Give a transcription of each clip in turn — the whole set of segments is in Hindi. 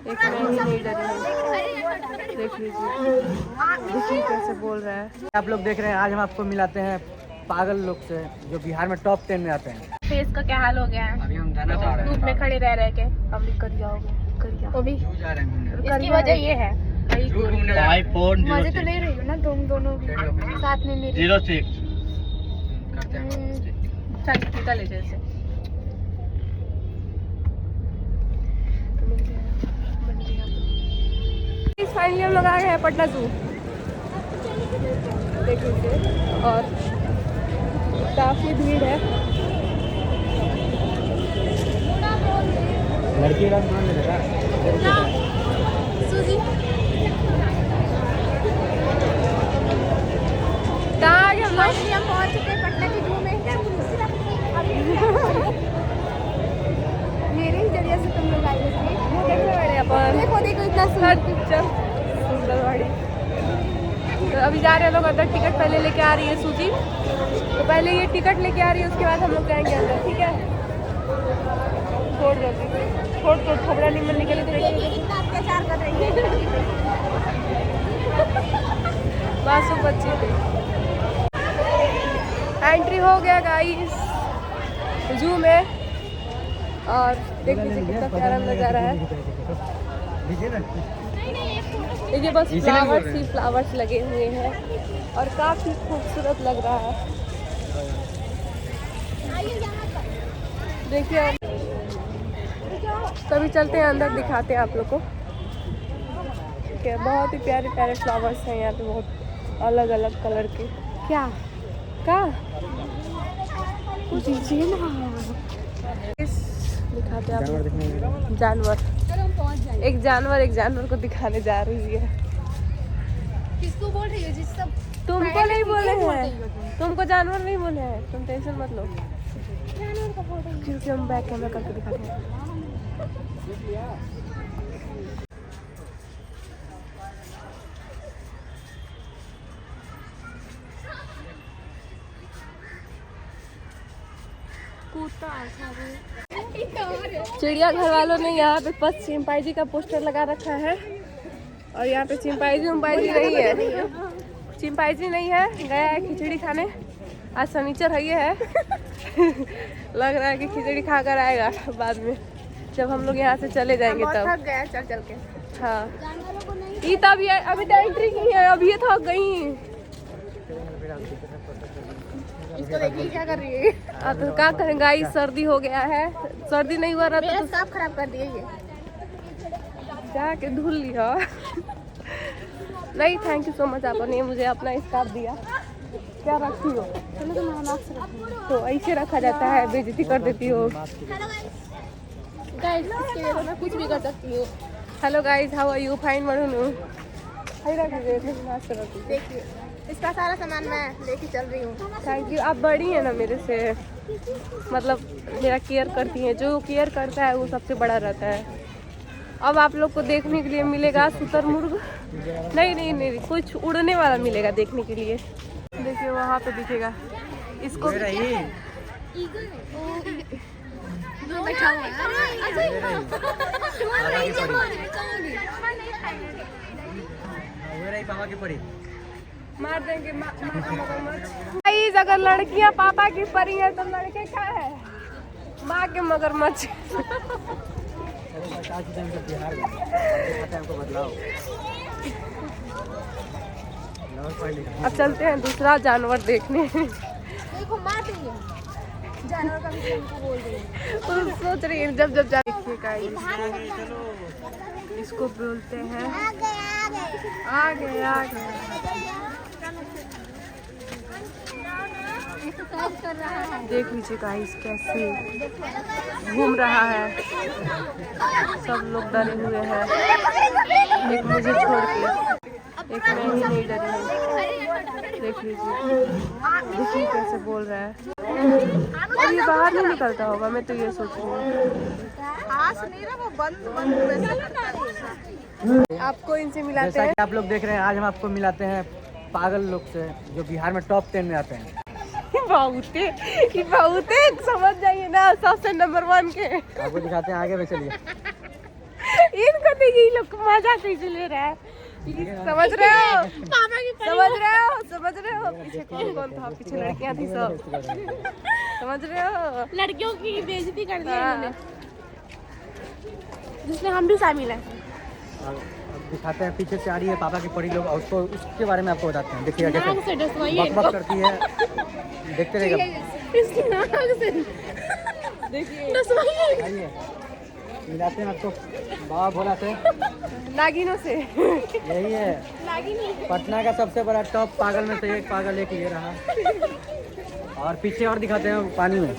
एक मैं ही नहीं डरी हूँ। देख लीजिए, देखिए कैसे बोल रहा है। आप लोग देख रहे हैं, आज हम आपको मिलाते हैं पागल लोग से जो बिहार में टॉप 10 में आते हैं। फेस का क्या हाल हो गया है? अभी हम धना खा रहे हैं, धूप में खड़े रह के। अब भी कर जाओगे, कर जाओ। वो भी जा रहे हैं इसकी वजह ये है, आईफोन मजे तो ले रही हो ना तुम दोनों भी साथ में मेरे। 06 करते हैं। चल टीका ले जैसे फाइनली हम लोग आ गए हैं पटना जू। देख लीजिए, और काफी भीड़ है। लड़की का मान लेगा सूजी कहाँ आ गए हम लोग? हम पहुँच चुके हैं पटना के जू में। मेरे ही जरिए से तुम लोग आए थे। वो देखने वाले अपन, देखो देखो इतना सुंदर पिक्चर, सुंदर गाड़ी। तो अभी जा रहे हैं लोग अंदर। टिकट पहले लेके आ रही है सूजी, तो पहले ये टिकट लेके आ रही है, उसके बाद हम लोग जाएंगे अंदर। ठीक है, छोड़ जल्दी, छोड़ छोड़, खबरा निमन निकले तो कितना अत्याचार कर रही है मासूम बच्ची पे। एंट्री हो गया गाइस जू में, और देख लीजिए कितना प्यारा नजारा है। देखिए बस फ्लावर्स ही फ्लावर्स लगे हुए हैं और काफी खूबसूरत लग रहा है। देखिए अब कभी चलते हैं अंदर, दिखाते हैं आप लोग को। ठीक है, बहुत ही प्यारे प्यारे फ्लावर्स हैं यहाँ पे, बहुत अलग अलग कलर के। क्या का दीजिए ना, दिखाते हैं आप। जानवर, एक जानवर को दिखाने जा रही है। किसको बोल रही हो? जिस सब तुमको नहीं बोले हैं, तुमको जानवर नहीं बोले हैं, तुम टेंशन मत लो। जानवर का फोटो क्योंकि हम बैक कैमरा करके दिखाते हैं। चिड़ियाघर वालों ने यहाँ पे पस चिंपांजी का पोस्टर लगा रखा है, और यहाँ पे चिंपांजी नहीं है, चिंपांजी नहीं है, गया है खिचड़ी खाने। आज शनिचर है, ये है लग रहा है कि खिचड़ी खा कर आएगा बाद में, जब हम लोग यहाँ से चले जाएंगे तब। थक गया चल के। हाँ, ये तब ये अभी तो एंट्री की है, अभी ये थक गई। इसको देखिए क्या कर रही है। तो क्या करें गाइस, सर्दी हो गया है। सर्दी नहीं हुआ रहा तो साफ खराब कर दिए ये, जाके धुल लिया नहीं, थैंक यू सो मच, आपने मुझे अपना स्कार्फ दिया। क्या रखती हो? तो ऐसे रखा जाता है, बेइज्जती कर देती हो गाइस। इसके लिए तो मैं कुछ भी कर सकती हूँ। Hello guys, how are you? Fine Manu. देखिए इसका सारा सामान मैं लेके चल रही हूँ। थैंक यू, आप बड़ी हैं ना मेरे से, मतलब मेरा केयर करती हैं। जो केयर करता है वो सबसे बड़ा रहता है। अब आप लोग को देखने के लिए मिलेगा शुतुरमुर्ग, नहीं, कुछ उड़ने वाला मिलेगा देखने के लिए। देखिए वहाँ पे दिखेगा इसको। मार देंगे मगरमच्छ। अगर लड़कियां पापा की परी है तो लड़के क्या है? माँ के मगरमच्छ। अब चलते हैं दूसरा जानवर देखने। देखो मार देंगे जानवर का भी बोल रही है। सोच रही है जब देखिएगा इसको बोलते हैं आगे कर रहा है। देख लीजिए गाइस कैसे घूम रहा है, सब लोग डरे हुए हैं, एक मुझे छोड़ के, एक मैं ही नहीं डरी हूँ। देख लीजिए, देखिए कैसे बोल रहा है, और ये बाहर नहीं निकलता होगा, मैं तो ये सोच रही हूँ। आपको इनसे मिलाते हैं। आप लोग देख रहे हैं, आज हम आपको मिलाते हैं पागल लोग से जो बिहार में टॉप 10 में आते हैं। बहुते समझ जाइए ना, सबसे नंबर 1 के आपको दिखाते हैं, आगे में चलिए। इनको लोग को मजा कैसे ले रहा है, समझ रहे हो? समझ रहे हो पीछे कौन कौन था, पीछे लड़कियां थी सब, समझ रहे हो? लड़कियों की बेइज्जती कर दी इन्होंने, जिसमें हम भी शामिल हैं। अब दिखाते हैं, पीछे से आ रही है पापा की परी लोग, और उसको उसके बारे में आपको बताते हैं। देखिएगा कैसे बक बक करती है, देखते रहिएगा। इसकी नाक से देखिए आइए मिलाते हैं आपको बाबा भोला से, नागिनों से। यही है पटना का सबसे बड़ा टॉप पागल में से एक पागल एक ये रहा। और पीछे और दिखाते हैं पानी में,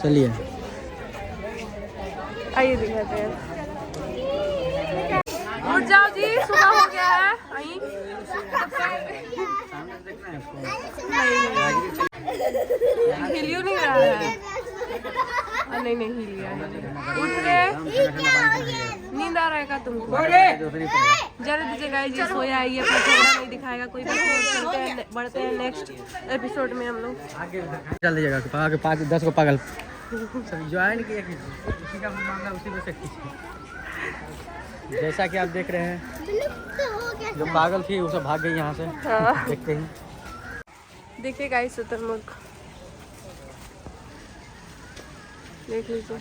चलिए आइए दिखाते हैं। उठ जाओ जी, सुबह हो गया है। हिलियो नहीं रहा है, नहीं हिल गया। उठ रहे, नींद आ रहा है क्या तुमको? जरा दीजिए गाइस, ये सोया है, ये चेहरा नहीं दिखाएगा कोई भी। चलते हैं, बढ़ते हैं नेक्स्ट एपिसोड में हम लोग। चल दीजिएगा पागल 5-10 को पागल सब ज्वाइन किया, किसी का मामला उसी में से जैसा कि आप देख रहे हैं, जो पागल थी वो सब भाग गई यहाँ से। हाँ। देखते ही देखिए गाइस, शुतुरमुर्ग देख लीजिए।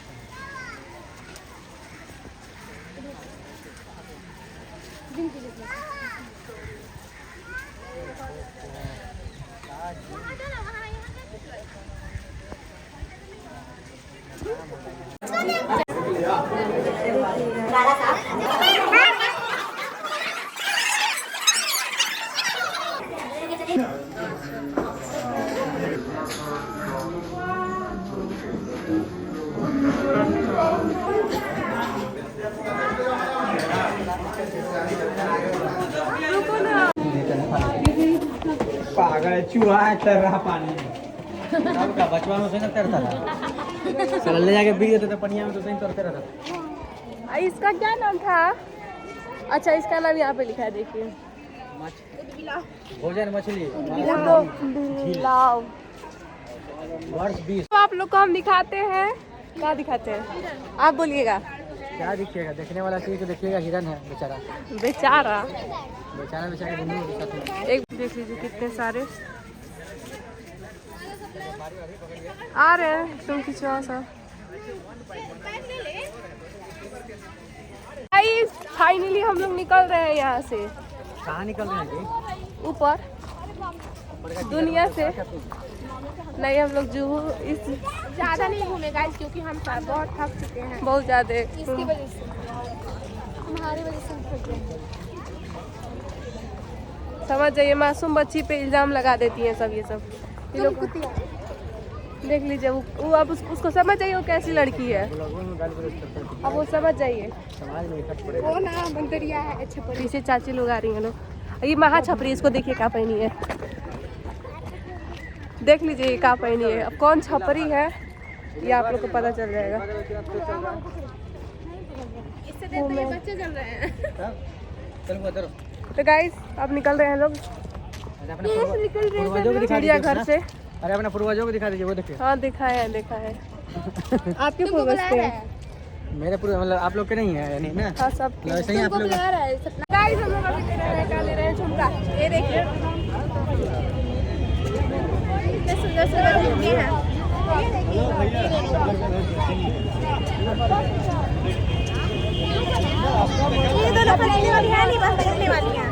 पागल चूहा तर रहा पानी में, का बचवा में उसे तरता था, साला ले जाके बिक देते थे पनिया में, तो सही तरते रहता था। इसका क्या नाम था? अच्छा, इसका नाम यहाँ पे लिखा है, देखिए। भोजन मछली लाओ। वर्ष 20। तो आप लोग को हम दिखाते हैं, क्या दिखाते हैं आप बोलिएगा? क्या दिखिएगा, देखने वाला चीज तो देखिएगा, हिरन है बेचारा बेचारा बेचारा घूमने के साथ में। एक देख लीजिए कितने सारे आ रहे हैं, तुम खिंचवाओ सब। फाइनली हम लोग निकल रहे हैं यहाँ से। कहाँ निकल रहे हैं जी? ऊपर दुनिया से नहीं, हम लोग जुहू इस ज्यादा नहीं घूमे गाइस, क्योंकि हम बहुत थक चुके हैं, बहुत ज्यादा। इसकी वजह से, तुम्हारी वजह से हम थक गए। समझ जाइए, मासूम बच्ची पे इल्जाम लगा देती हैं सब, ये सब ये लोग। देख लीजिए वो अब उसको समझ जाइए वो कैसी लड़की है, अब वो समझ जाइए। समाज में इकट्ठ पड़े वो ना बंदरिया है, छपरी। पीछे चाची लोग आ रही हैं लोग। ये महा छपरी, इसको देखिए क्या पहनी है, देख लीजिए ये क्या पहनी है। अब कौन छपरी है ये आप लोग को पता चल जाएगा। इससे देखते बच्चे चल रहे हैं। तो गाइस अब निकल रहे हैं लोग चिड़ियाघर से। अरे अपने पूर्वजों को दिखा दीजिए, वो देखिए। हाँ देखा है आपके पूर्वज थे। मेरे पूर्वज मतलब आप लोग के नहीं है यानी ना? हाँ सब वैसे ही आप लोग। गाइस हम लोग अभी ले रहे हैं झुमका, ये देखिए कितने सुंदर सुंदर झुमके हैं। ये दोनों खरीदने वाली है, नहीं बस देखने वाली है।